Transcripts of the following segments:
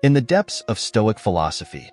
In the depths of Stoic philosophy,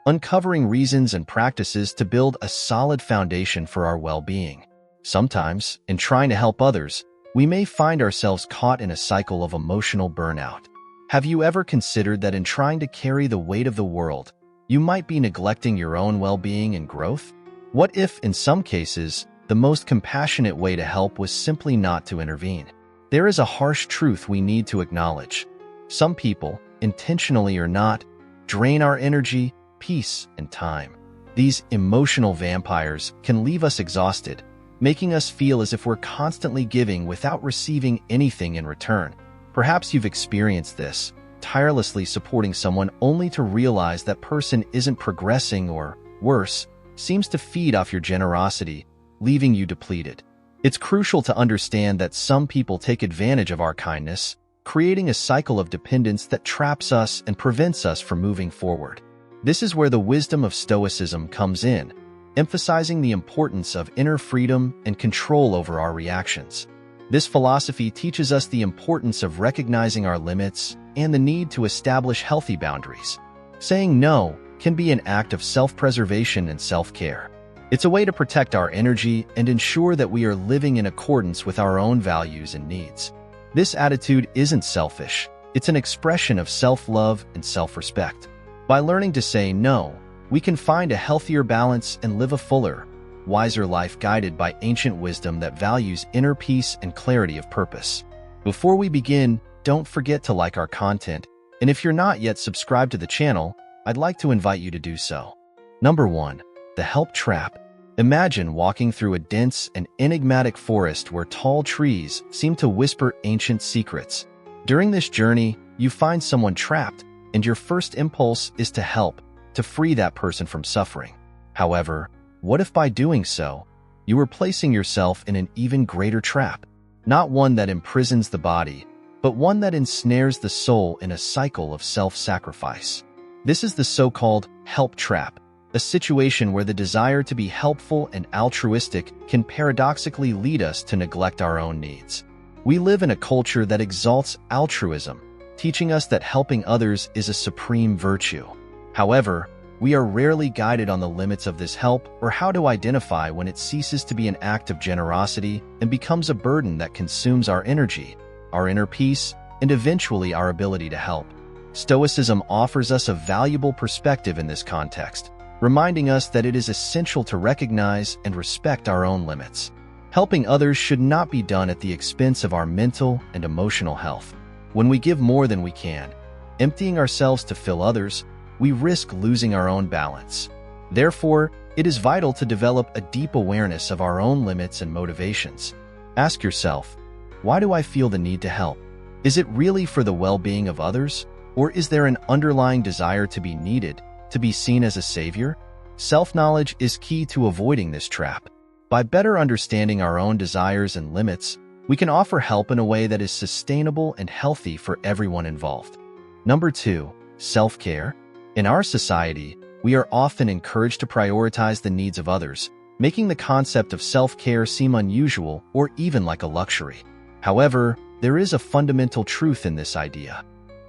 uncovering reasons and practices to build a solid foundation for our well-being. Sometimes, in trying to help others, we may find ourselves caught in a cycle of emotional burnout. Have you ever considered that in trying to carry the weight of the world, you might be neglecting your own well-being and growth? What if, in some cases, the most compassionate way to help was simply not to intervene? There is a harsh truth we need to acknowledge. Some people, intentionally or not, drain our energy, peace, and time. These emotional vampires can leave us exhausted, making us feel as if we're constantly giving without receiving anything in return. Perhaps you've experienced this, tirelessly supporting someone only to realize that person isn't progressing or, worse, seems to feed off your generosity, leaving you depleted. It's crucial to understand that some people take advantage of our kindness, creating a cycle of dependence that traps us and prevents us from moving forward. This is where the wisdom of Stoicism comes in, emphasizing the importance of inner freedom and control over our reactions. This philosophy teaches us the importance of recognizing our limits and the need to establish healthy boundaries. Saying no can be an act of self-preservation and self-care. It's a way to protect our energy and ensure that we are living in accordance with our own values and needs. This attitude isn't selfish. It's an expression of self-love and self-respect. By learning to say no, we can find a healthier balance and live a fuller, wiser life guided by ancient wisdom that values inner peace and clarity of purpose. Before we begin, don't forget to like our content, and if you're not yet subscribed to the channel, I'd like to invite you to do so. Number 1. The help trap. Imagine walking through a dense and enigmatic forest where tall trees seem to whisper ancient secrets. During this journey, you find someone trapped, and your first impulse is to help, to free that person from suffering. However, what if by doing so, you are placing yourself in an even greater trap? Not one that imprisons the body, but one that ensnares the soul in a cycle of self-sacrifice. This is the so-called help trap, a situation where the desire to be helpful and altruistic can paradoxically lead us to neglect our own needs. We live in a culture that exalts altruism, teaching us that helping others is a supreme virtue. However, we are rarely guided on the limits of this help or how to identify when it ceases to be an act of generosity and becomes a burden that consumes our energy, our inner peace, and eventually our ability to help. Stoicism offers us a valuable perspective in this context, reminding us that it is essential to recognize and respect our own limits. Helping others should not be done at the expense of our mental and emotional health. When we give more than we can, emptying ourselves to fill others, we risk losing our own balance. Therefore, it is vital to develop a deep awareness of our own limits and motivations. Ask yourself, why do I feel the need to help? Is it really for the well-being of others? Or is there an underlying desire to be needed, to be seen as a savior? Self-knowledge is key to avoiding this trap. By better understanding our own desires and limits, we can offer help in a way that is sustainable and healthy for everyone involved. Number 2. Self-care. In our society, we are often encouraged to prioritize the needs of others, making the concept of self-care seem unusual or even like a luxury. However, there is a fundamental truth in this idea.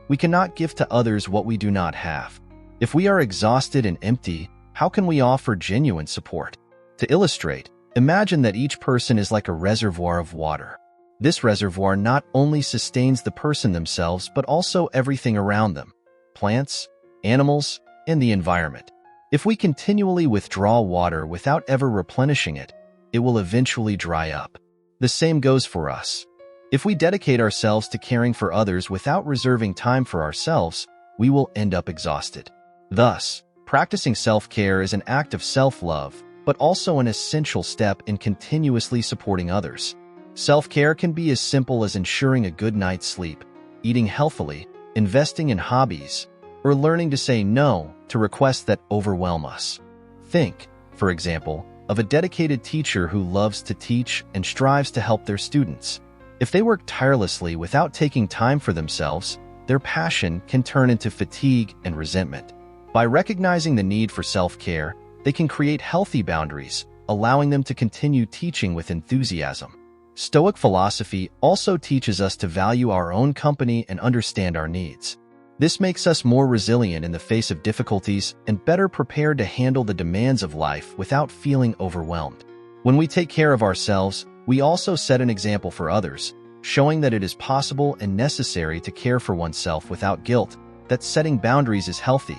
We cannot give to others what we do not have. If we are exhausted and empty, how can we offer genuine support? To illustrate, imagine that each person is like a reservoir of water. This reservoir not only sustains the person themselves but also everything around them: plants, animals, and the environment. If we continually withdraw water without ever replenishing it, it will eventually dry up. The same goes for us. If we dedicate ourselves to caring for others without reserving time for ourselves, we will end up exhausted. Thus, practicing self-care is an act of self-love, but also an essential step in continuously supporting others. Self-care can be as simple as ensuring a good night's sleep, eating healthily, investing in hobbies, or learning to say no to requests that overwhelm us. Think, for example, of a dedicated teacher who loves to teach and strives to help their students. If they work tirelessly without taking time for themselves, their passion can turn into fatigue and resentment. By recognizing the need for self-care, they can create healthy boundaries, allowing them to continue teaching with enthusiasm. Stoic philosophy also teaches us to value our own company and understand our needs. This makes us more resilient in the face of difficulties and better prepared to handle the demands of life without feeling overwhelmed. When we take care of ourselves, we also set an example for others, showing that it is possible and necessary to care for oneself without guilt, that setting boundaries is healthy,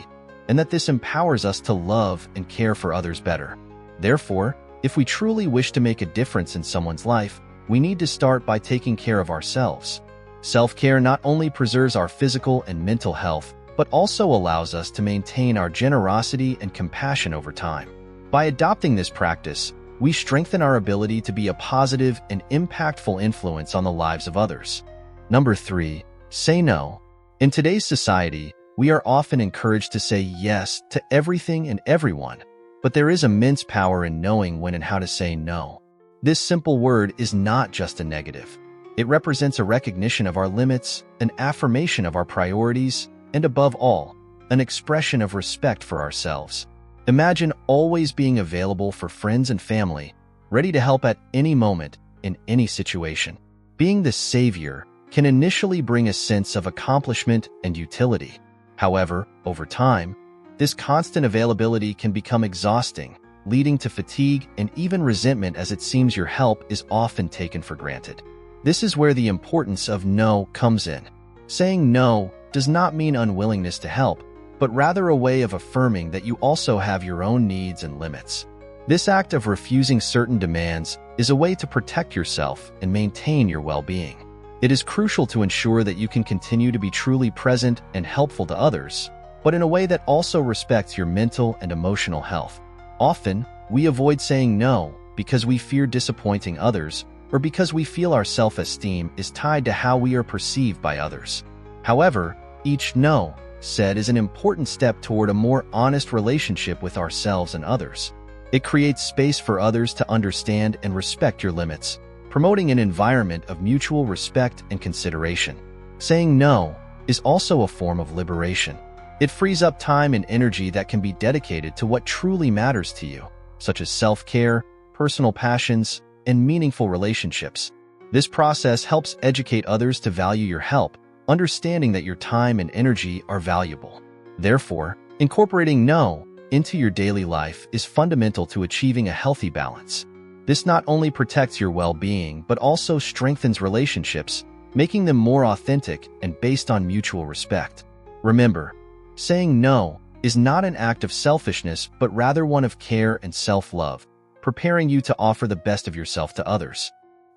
and that this empowers us to love and care for others better. Therefore, if we truly wish to make a difference in someone's life, we need to start by taking care of ourselves. Self-care not only preserves our physical and mental health, but also allows us to maintain our generosity and compassion over time. By adopting this practice, we strengthen our ability to be a positive and impactful influence on the lives of others. Number 3, say no. In today's society, we are often encouraged to say yes to everything and everyone, but there is immense power in knowing when and how to say no. This simple word is not just a negative. It represents a recognition of our limits, an affirmation of our priorities, and above all, an expression of respect for ourselves. Imagine always being available for friends and family, ready to help at any moment, in any situation. Being the savior can initially bring a sense of accomplishment and utility. However, over time, this constant availability can become exhausting, leading to fatigue and even resentment as it seems your help is often taken for granted. This is where the importance of no comes in. Saying no does not mean unwillingness to help, but rather a way of affirming that you also have your own needs and limits. This act of refusing certain demands is a way to protect yourself and maintain your well-being. It is crucial to ensure that you can continue to be truly present and helpful to others, but in a way that also respects your mental and emotional health. Often, we avoid saying no because we fear disappointing others or because we feel our self-esteem is tied to how we are perceived by others. However, each no said is an important step toward a more honest relationship with ourselves and others. It creates space for others to understand and respect your limits, promoting an environment of mutual respect and consideration. Saying no is also a form of liberation. It frees up time and energy that can be dedicated to what truly matters to you, such as self-care, personal passions, and meaningful relationships. This process helps educate others to value your help, understanding that your time and energy are valuable. Therefore, incorporating no into your daily life is fundamental to achieving a healthy balance. This not only protects your well-being, but also strengthens relationships, making them more authentic and based on mutual respect. Remember, saying no is not an act of selfishness, but rather one of care and self-love, preparing you to offer the best of yourself to others.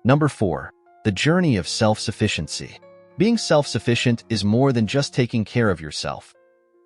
Number 4, the journey of self-sufficiency. Being self-sufficient is more than just taking care of yourself.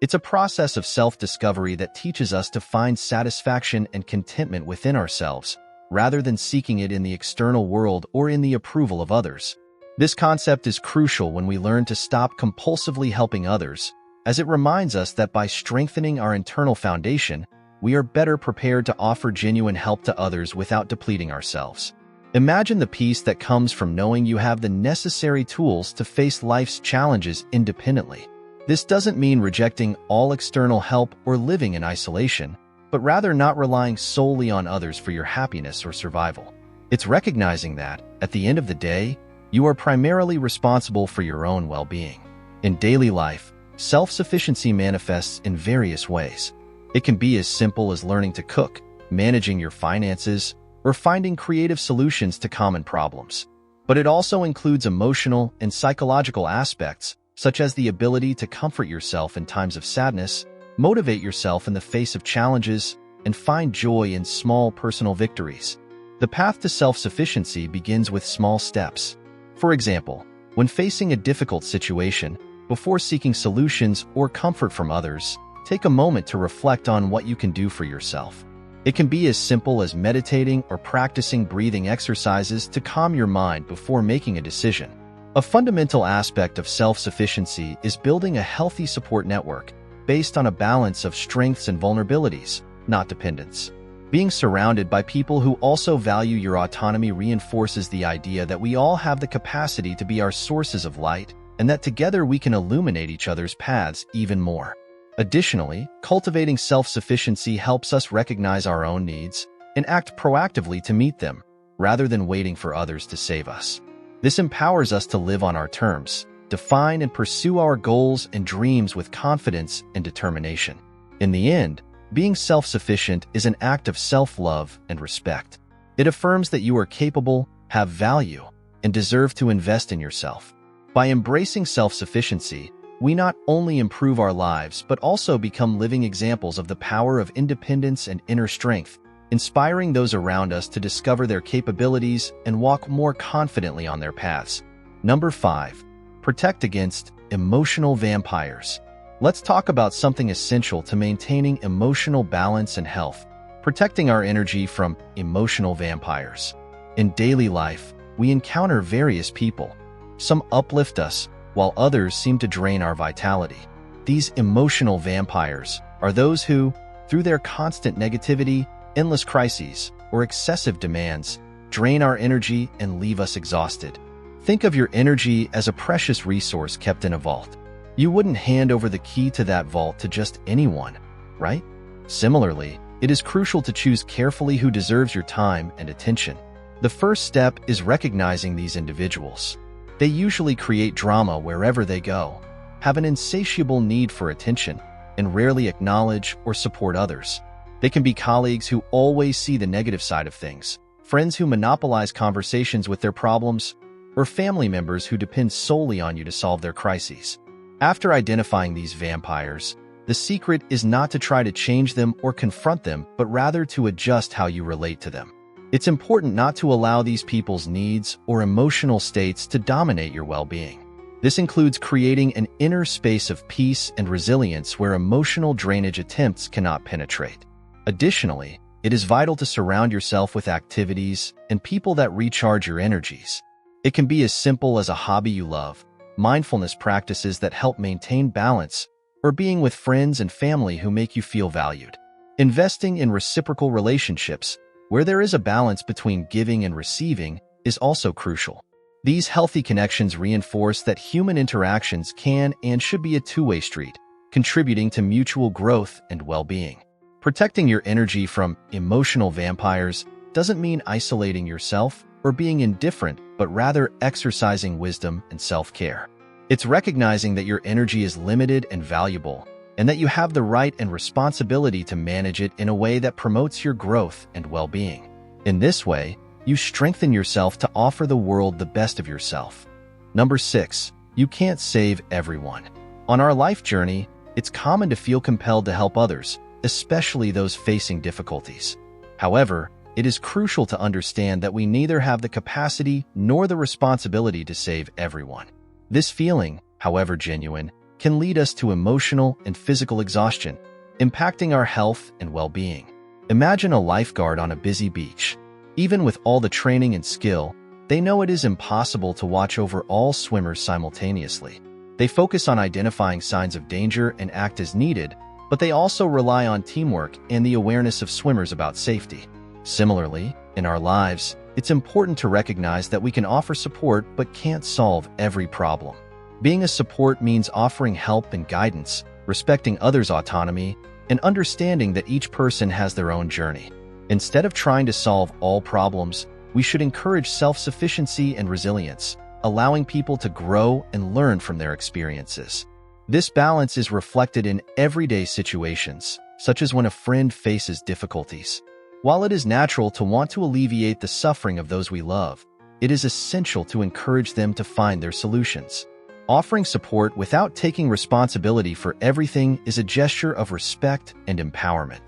It's a process of self-discovery that teaches us to find satisfaction and contentment within ourselves, rather than seeking it in the external world or in the approval of others. This concept is crucial when we learn to stop compulsively helping others, as it reminds us that by strengthening our internal foundation, we are better prepared to offer genuine help to others without depleting ourselves. Imagine the peace that comes from knowing you have the necessary tools to face life's challenges independently. This doesn't mean rejecting all external help or living in isolation, but rather not relying solely on others for your happiness or survival. It's recognizing that, at the end of the day, you are primarily responsible for your own well-being. In daily life, self-sufficiency manifests in various ways. It can be as simple as learning to cook, managing your finances, or finding creative solutions to common problems. But it also includes emotional and psychological aspects, such as the ability to comfort yourself in times of sadness, motivate yourself in the face of challenges, and find joy in small personal victories. The path to self-sufficiency begins with small steps. For example, when facing a difficult situation, before seeking solutions or comfort from others, take a moment to reflect on what you can do for yourself. It can be as simple as meditating or practicing breathing exercises to calm your mind before making a decision. A fundamental aspect of self-sufficiency is building a healthy support network based on a balance of strengths and vulnerabilities, not dependence. Being surrounded by people who also value your autonomy reinforces the idea that we all have the capacity to be our sources of light, and that together we can illuminate each other's paths even more. Additionally, cultivating self-sufficiency helps us recognize our own needs and act proactively to meet them, rather than waiting for others to save us. This empowers us to live on our terms, define and pursue our goals and dreams with confidence and determination. In the end, being self-sufficient is an act of self-love and respect. It affirms that you are capable, have value, and deserve to invest in yourself. By embracing self-sufficiency, we not only improve our lives but also become living examples of the power of independence and inner strength, inspiring those around us to discover their capabilities and walk more confidently on their paths. Number 5. Protect against emotional vampires. Let's talk about something essential to maintaining emotional balance and health: protecting our energy from emotional vampires. In daily life, we encounter various people. Some uplift us, while others seem to drain our vitality. These emotional vampires are those who, through their constant negativity, endless crises, or excessive demands, drain our energy and leave us exhausted. Think of your energy as a precious resource kept in a vault. You wouldn't hand over the key to that vault to just anyone, right? Similarly, it is crucial to choose carefully who deserves your time and attention. The first step is recognizing these individuals. They usually create drama wherever they go, have an insatiable need for attention, and rarely acknowledge or support others. They can be colleagues who always see the negative side of things, friends who monopolize conversations with their problems, or family members who depend solely on you to solve their crises. After identifying these vampires, the secret is not to try to change them or confront them, but rather to adjust how you relate to them. It's important not to allow these people's needs or emotional states to dominate your well-being. This includes creating an inner space of peace and resilience where emotional drainage attempts cannot penetrate. Additionally, it is vital to surround yourself with activities and people that recharge your energies. It can be as simple as a hobby you love, mindfulness practices that help maintain balance, or being with friends and family who make you feel valued. Investing in reciprocal relationships, where there is a balance between giving and receiving, is also crucial. These healthy connections reinforce that human interactions can and should be a two-way street, contributing to mutual growth and well-being. Protecting your energy from emotional vampires doesn't mean isolating yourself or being indifferent, but rather exercising wisdom and self-care. It's recognizing that your energy is limited and valuable, and that you have the right and responsibility to manage it in a way that promotes your growth and well-being. In this way, you strengthen yourself to offer the world the best of yourself. Number 6. You can't save everyone. On our life journey, it's common to feel compelled to help others, especially those facing difficulties. However, it is crucial to understand that we neither have the capacity nor the responsibility to save everyone. This feeling, however genuine, can lead us to emotional and physical exhaustion, impacting our health and well-being. Imagine a lifeguard on a busy beach. Even with all the training and skill, they know it is impossible to watch over all swimmers simultaneously. They focus on identifying signs of danger and act as needed, but they also rely on teamwork and the awareness of swimmers about safety. Similarly, in our lives, it's important to recognize that we can offer support but can't solve every problem. Being a support means offering help and guidance, respecting others' autonomy, and understanding that each person has their own journey. Instead of trying to solve all problems, we should encourage self-sufficiency and resilience, allowing people to grow and learn from their experiences. This balance is reflected in everyday situations, such as when a friend faces difficulties. While it is natural to want to alleviate the suffering of those we love, it is essential to encourage them to find their solutions. Offering support without taking responsibility for everything is a gesture of respect and empowerment.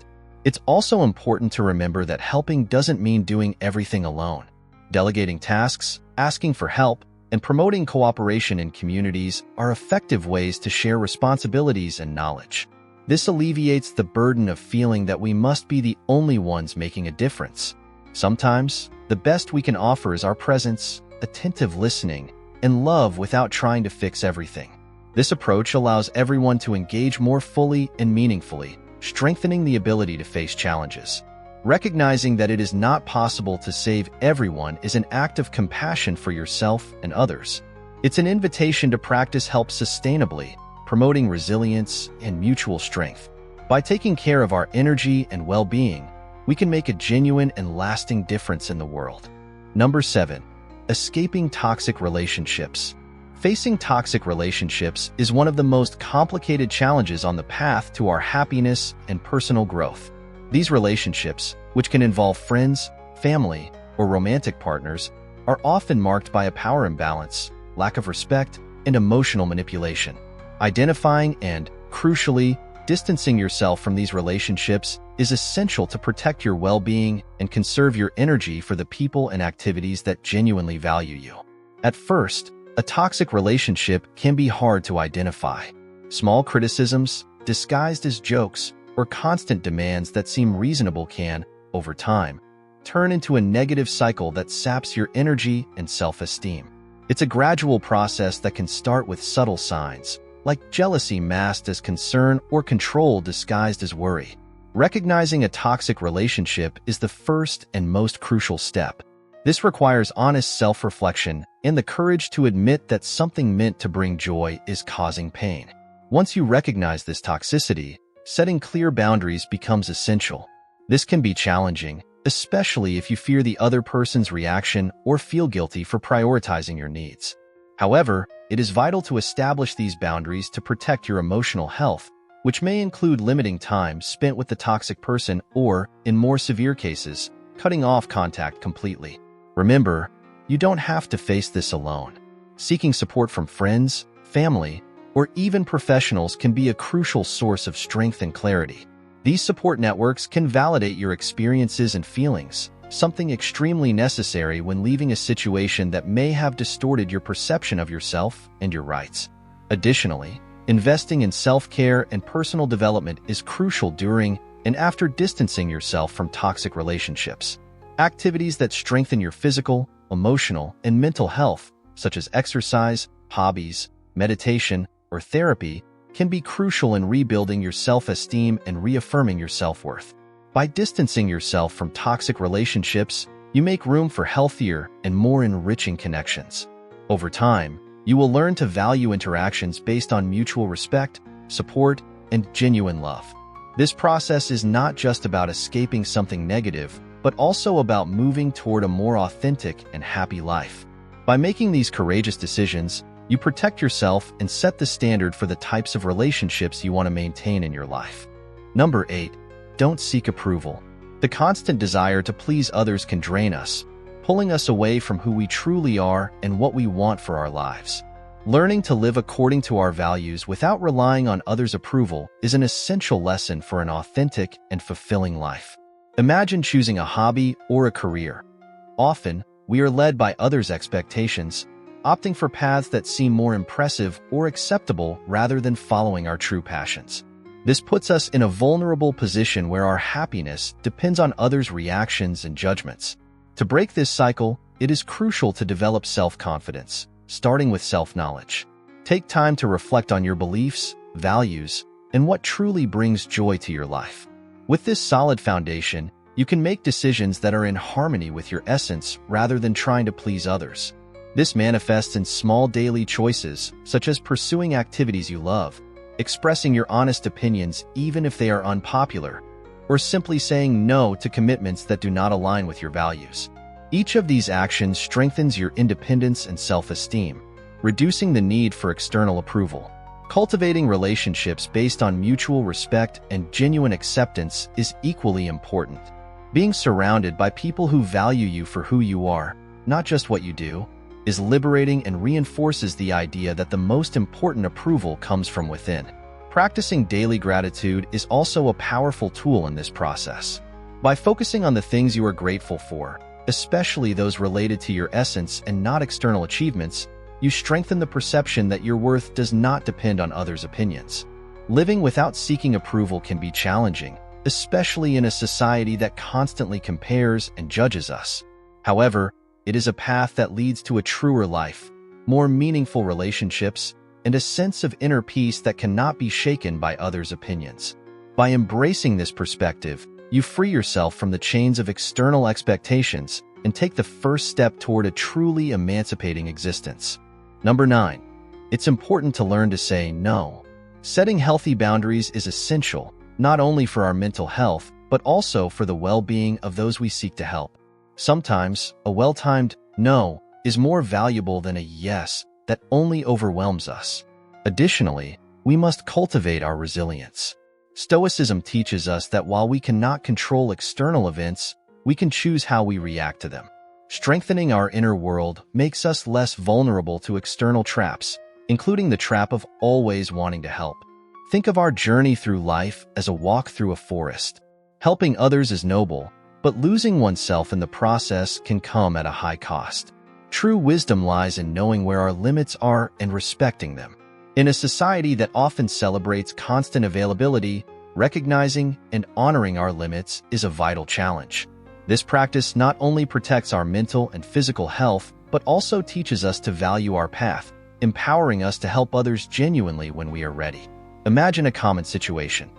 It's also important to remember that helping doesn't mean doing everything alone. Delegating tasks, asking for help, and promoting cooperation in communities are effective ways to share responsibilities and knowledge. This alleviates the burden of feeling that we must be the only ones making a difference. Sometimes, the best we can offer is our presence, attentive listening, and love without trying to fix everything. This approach allows everyone to engage more fully and meaningfully, strengthening the ability to face challenges. Recognizing that it is not possible to save everyone is an act of compassion for yourself and others. It's an invitation to practice help sustainably, promoting resilience and mutual strength. By taking care of our energy and well-being, we can make a genuine and lasting difference in the world. Number 7. Escaping toxic relationships. Facing toxic relationships is one of the most complicated challenges on the path to our happiness and personal growth. These relationships, which can involve friends, family, or romantic partners, are often marked by a power imbalance, lack of respect, and emotional manipulation. Identifying and, crucially, distancing yourself from these relationships is essential to protect your well-being and conserve your energy for the people and activities that genuinely value you. At first, a toxic relationship can be hard to identify. Small criticisms, disguised as jokes, or constant demands that seem reasonable can, over time, turn into a negative cycle that saps your energy and self-esteem. It's a gradual process that can start with subtle signs, like jealousy masked as concern or control disguised as worry. Recognizing a toxic relationship is the first and most crucial step. This requires honest self-reflection and the courage to admit that something meant to bring joy is causing pain. Once you recognize this toxicity, setting clear boundaries becomes essential. This can be challenging, especially if you fear the other person's reaction or feel guilty for prioritizing your needs. However, it is vital to establish these boundaries to protect your emotional health, which may include limiting time spent with the toxic person or, in more severe cases, cutting off contact completely. Remember, you don't have to face this alone. Seeking support from friends, family, or even professionals can be a crucial source of strength and clarity. These support networks can validate your experiences and feelings, something extremely necessary when leaving a situation that may have distorted your perception of yourself and your rights. Additionally, investing in self-care and personal development is crucial during and after distancing yourself from toxic relationships. Activities that strengthen your physical, emotional, and mental health, such as exercise, hobbies, meditation, or therapy, can be crucial in rebuilding your self-esteem and reaffirming your self-worth. By distancing yourself from toxic relationships, you make room for healthier and more enriching connections. Over time, you will learn to value interactions based on mutual respect, support, and genuine love. This process is not just about escaping something negative, but also about moving toward a more authentic and happy life. By making these courageous decisions, you protect yourself and set the standard for the types of relationships you want to maintain in your life. Number 8. Don't seek approval. The constant desire to please others can drain us, pulling us away from who we truly are and what we want for our lives. Learning to live according to our values without relying on others' approval is an essential lesson for an authentic and fulfilling life. Imagine choosing a hobby or a career. Often, we are led by others' expectations, opting for paths that seem more impressive or acceptable rather than following our true passions. This puts us in a vulnerable position where our happiness depends on others' reactions and judgments. To break this cycle, it is crucial to develop self-confidence, starting with self-knowledge. Take time to reflect on your beliefs, values, and what truly brings joy to your life. With this solid foundation, you can make decisions that are in harmony with your essence rather than trying to please others. This manifests in small daily choices, such as pursuing activities you love, expressing your honest opinions even if they are unpopular, or simply saying no to commitments that do not align with your values. Each of these actions strengthens your independence and self-esteem, reducing the need for external approval. Cultivating relationships based on mutual respect and genuine acceptance is equally important. Being surrounded by people who value you for who you are, not just what you do, is liberating and reinforces the idea that the most important approval comes from within. Practicing daily gratitude is also a powerful tool in this process. By focusing on the things you are grateful for, especially those related to your essence and not external achievements, you strengthen the perception that your worth does not depend on others' opinions. Living without seeking approval can be challenging, especially in a society that constantly compares and judges us. However, it is a path that leads to a truer life, more meaningful relationships, and a sense of inner peace that cannot be shaken by others' opinions. By embracing this perspective, you free yourself from the chains of external expectations and take the first step toward a truly emancipating existence. Number 9. It's important to learn to say no. Setting healthy boundaries is essential, not only for our mental health, but also for the well-being of those we seek to help. Sometimes, a well-timed no is more valuable than a yes that only overwhelms us. Additionally, we must cultivate our resilience. Stoicism teaches us that while we cannot control external events, we can choose how we react to them. Strengthening our inner world makes us less vulnerable to external traps, including the trap of always wanting to help. Think of our journey through life as a walk through a forest. Helping others is noble, but losing oneself in the process can come at a high cost. True wisdom lies in knowing where our limits are and respecting them. In a society that often celebrates constant availability, recognizing and honoring our limits is a vital challenge. This practice not only protects our mental and physical health, but also teaches us to value our path, empowering us to help others genuinely when we are ready. Imagine a common situation.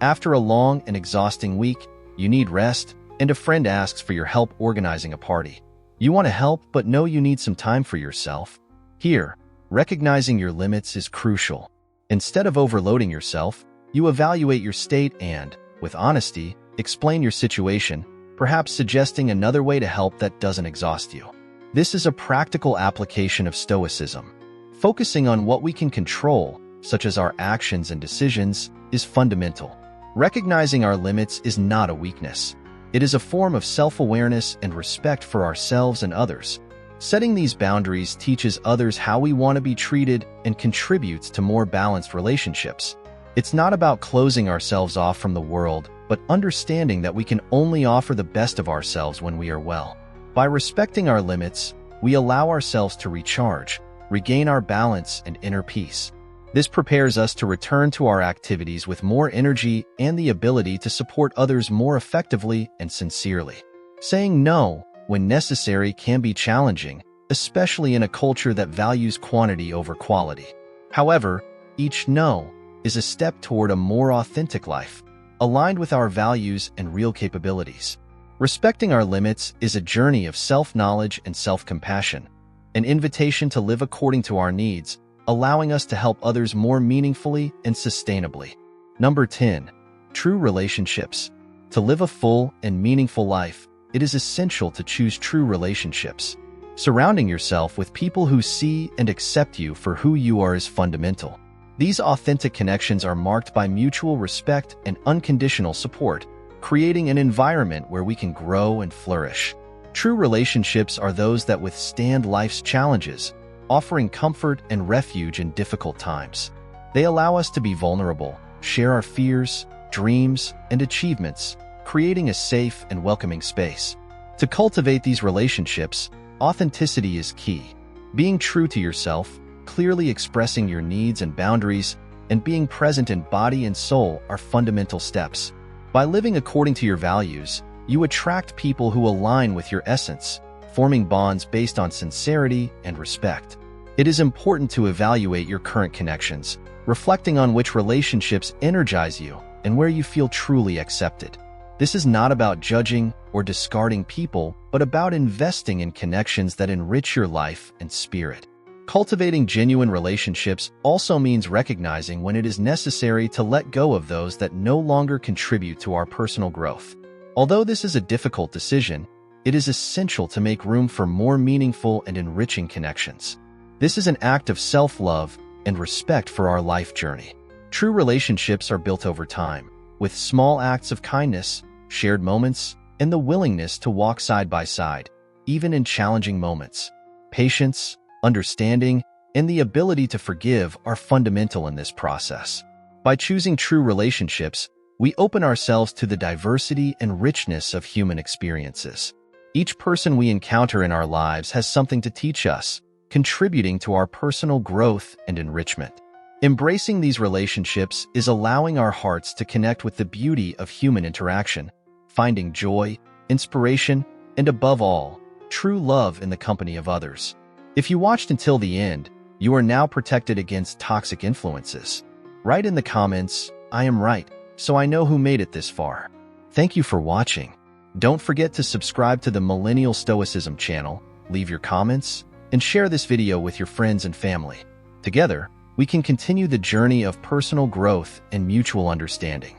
After a long and exhausting week, you need rest, and a friend asks for your help organizing a party. You want to help, but know you need some time for yourself. Here, recognizing your limits is crucial. Instead of overloading yourself, you evaluate your state and, with honesty, explain your situation, perhaps suggesting another way to help that doesn't exhaust you. This is a practical application of Stoicism. Focusing on what we can control, such as our actions and decisions, is fundamental. Recognizing our limits is not a weakness. It is a form of self-awareness and respect for ourselves and others. Setting these boundaries teaches others how we want to be treated and contributes to more balanced relationships. It's not about closing ourselves off from the world, but understanding that we can only offer the best of ourselves when we are well. By respecting our limits, we allow ourselves to recharge, regain our balance and inner peace. This prepares us to return to our activities with more energy and the ability to support others more effectively and sincerely. Saying no when necessary can be challenging, especially in a culture that values quantity over quality. However, each no is a step toward a more authentic life, aligned with our values and real capabilities. Respecting our limits is a journey of self-knowledge and self-compassion, an invitation to live according to our needs, allowing us to help others more meaningfully and sustainably. Number 10. True relationships. To live a full and meaningful life, it is essential to choose true relationships. Surrounding yourself with people who see and accept you for who you are is fundamental. These authentic connections are marked by mutual respect and unconditional support, creating an environment where we can grow and flourish. True relationships are those that withstand life's challenges, offering comfort and refuge in difficult times. They allow us to be vulnerable, share our fears, dreams, and achievements, creating a safe and welcoming space. To cultivate these relationships, authenticity is key. Being true to yourself, clearly expressing your needs and boundaries, and being present in body and soul are fundamental steps. By living according to your values, you attract people who align with your essence, forming bonds based on sincerity and respect. It is important to evaluate your current connections, reflecting on which relationships energize you and where you feel truly accepted. This is not about judging or discarding people, but about investing in connections that enrich your life and spirit. Cultivating genuine relationships also means recognizing when it is necessary to let go of those that no longer contribute to our personal growth. Although this is a difficult decision, it is essential to make room for more meaningful and enriching connections. This is an act of self-love and respect for our life journey. True relationships are built over time, with small acts of kindness, shared moments, and the willingness to walk side by side, even in challenging moments. Patience, understanding, and the ability to forgive are fundamental in this process. By choosing true relationships, we open ourselves to the diversity and richness of human experiences. Each person we encounter in our lives has something to teach us, contributing to our personal growth and enrichment. Embracing these relationships is allowing our hearts to connect with the beauty of human interaction, finding joy, inspiration, and above all, true love in the company of others. If you watched until the end, you are now protected against toxic influences. Write in the comments, "I am right, so I know who made it this far." Thank you for watching. Don't forget to subscribe to the Millennial Stoicism channel, leave your comments, and share this video with your friends and family. Together, we can continue the journey of personal growth and mutual understanding.